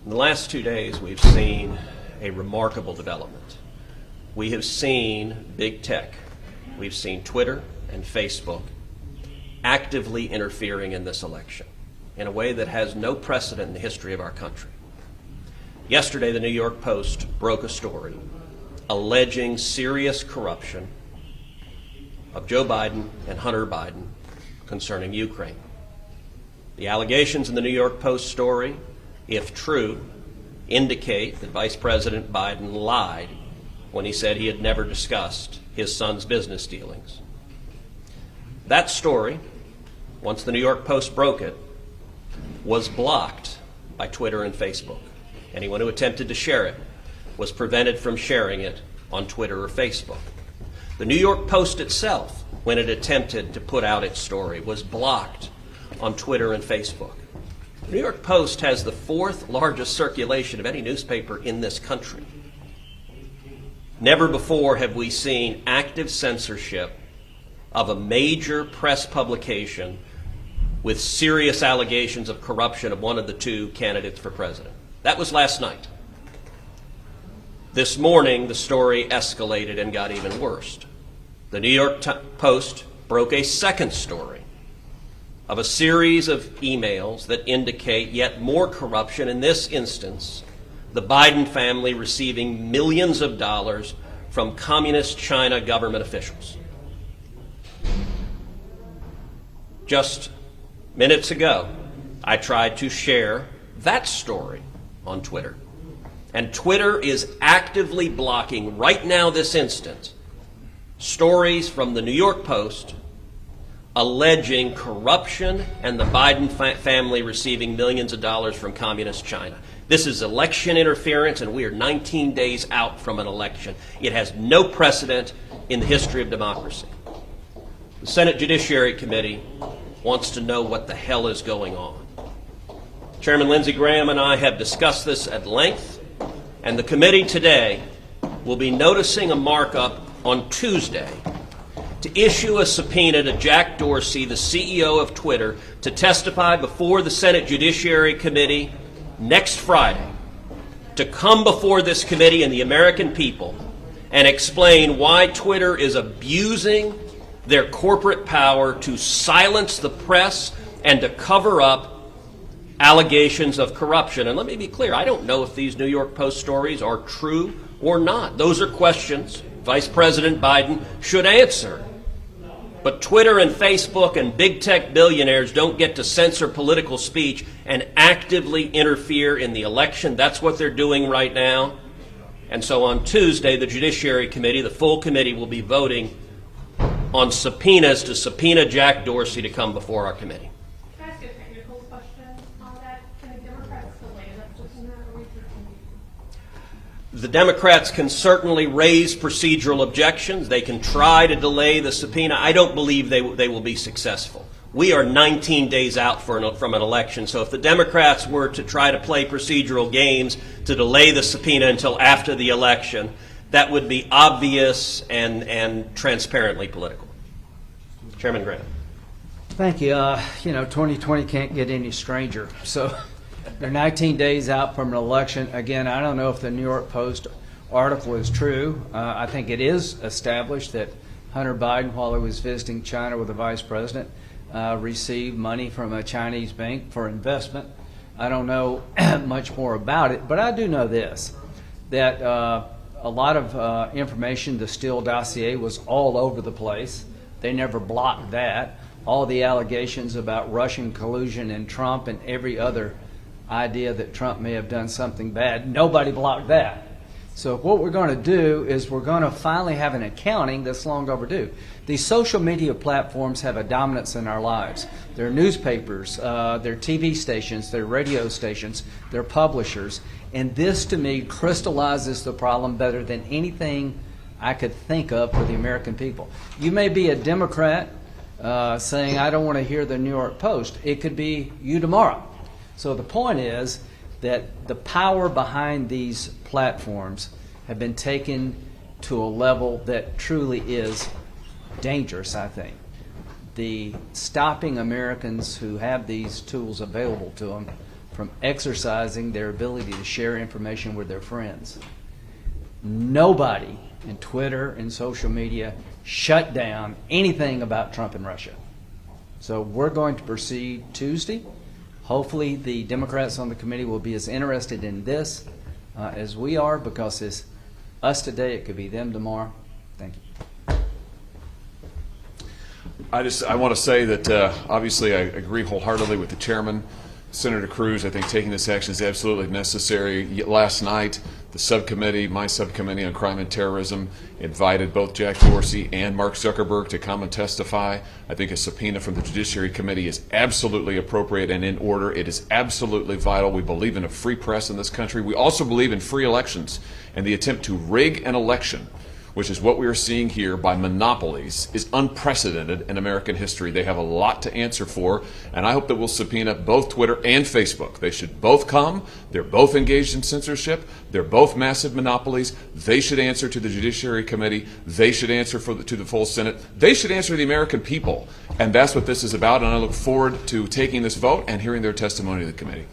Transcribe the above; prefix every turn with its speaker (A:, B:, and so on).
A: In the last 2 days, we've seen a remarkable development. We have seen big tech, we've seen Twitter and Facebook actively interfering in this election in a way that has no precedent in the history of our country. Yesterday, the New York Post broke a story alleging serious corruption of Joe Biden and Hunter Biden concerning Ukraine. The allegations in the New York Post story, if true, indicate that Vice President Biden lied when he said he had never discussed his son's business dealings. That story, once the New York Post broke it, was blocked by Twitter and Facebook. Anyone who attempted to share it was prevented from sharing it on Twitter or Facebook. The New York Post itself, when it attempted to put out its story, was blocked on Twitter and Facebook. The New York Post has the fourth largest circulation of any newspaper in this country. Never before have we seen active censorship of a major press publication with serious allegations of corruption of one of the two candidates for president. That was last night. This morning, the story escalated and got even worse. The New York Post broke a second story of a series of emails that indicate yet more corruption, in this instance, the Biden family receiving millions of dollars from communist China government officials. Just minutes ago, I tried to share that story on Twitter. And Twitter is actively blocking, right now, this instant, stories from the New York Post alleging corruption and the Biden family receiving millions of dollars from communist China. This is election interference, and we are 19 days out from an election. It has no precedent in the history of democracy. The Senate Judiciary Committee wants to know what the hell is going on. Chairman Lindsey Graham and I have discussed this at length, and the committee today will be noticing a markup on Tuesday to issue a subpoena to Jack Dorsey, the CEO of Twitter, to testify before the Senate Judiciary Committee next Friday, to come before this committee and the American people and explain why Twitter is abusing their corporate power to silence the press and to cover up allegations of corruption. And let me be clear, I don't know if these New York Post stories are true or not. Those are questions Vice President Biden should answer. But Twitter and Facebook and big tech billionaires don't get to censor political speech and actively interfere in the election. That's what they're doing right now. And so on Tuesday, the Judiciary Committee, the full committee, will be voting on subpoenas to subpoena Jack Dorsey to come before our committee.
B: Can I ask you a technical question on that? Can the Democrats delay that subpoena, or we
A: The Democrats can certainly raise procedural objections. They can try to delay the subpoena. I don't believe they will be successful. We are 19 days out from an election, so if the Democrats were to try to play procedural games to delay the subpoena until after the election, that would be obvious and transparently political. Chairman Graham.
C: Thank you. 2020 can't get any stranger. So they're 19 days out from an election. Again, I don't know if the New York Post article is true. I think it is established that Hunter Biden, while he was visiting China with the vice president, received money from a Chinese bank for investment. I don't know much more about it, but I do know this, that a lot of information, the Steele dossier, was all over the place. They never blocked that. All the allegations about Russian collusion and Trump and every other idea that Trump may have done something bad, nobody blocked that. So what we're going to do is we're going to finally have an accounting that's long overdue. These social media platforms have a dominance in our lives. They're newspapers, they're TV stations, they're radio stations, they're publishers. And this, to me, crystallizes the problem better than anything I could think of for the American people. You may be a Democrat saying, I don't want to hear the New York Post. It could be you tomorrow. So the point is that the power behind these platforms have been taken to a level that truly is dangerous, I think. The stopping Americans who have these tools available to them from exercising their ability to share information with their friends. Nobody in Twitter and social media shut down anything about Trump and Russia. So we're going to proceed Tuesday. Hopefully the Democrats on the committee will be as interested in this as we are, because it's us today, it could be them tomorrow. Thank you.
D: I want to say that obviously I agree wholeheartedly with the chairman, Senator Cruz. I think taking this action is absolutely necessary. Last night, the subcommittee, my subcommittee on crime and terrorism, invited both Jack Dorsey and Mark Zuckerberg to come and testify. I think a subpoena from the Judiciary Committee is absolutely appropriate and in order. It is absolutely vital. We believe in a free press in this country. We also believe in free elections, and the attempt to rig an election, which is what we are seeing here by monopolies, is unprecedented in American history. They have a lot to answer for, and I hope that we'll subpoena both Twitter and Facebook. They should both come. They're both engaged in censorship. They're both massive monopolies. They should answer to the Judiciary Committee. They should answer to the full Senate. They should answer to the American people, and that's what this is about, and I look forward to taking this vote and hearing their testimony to the committee.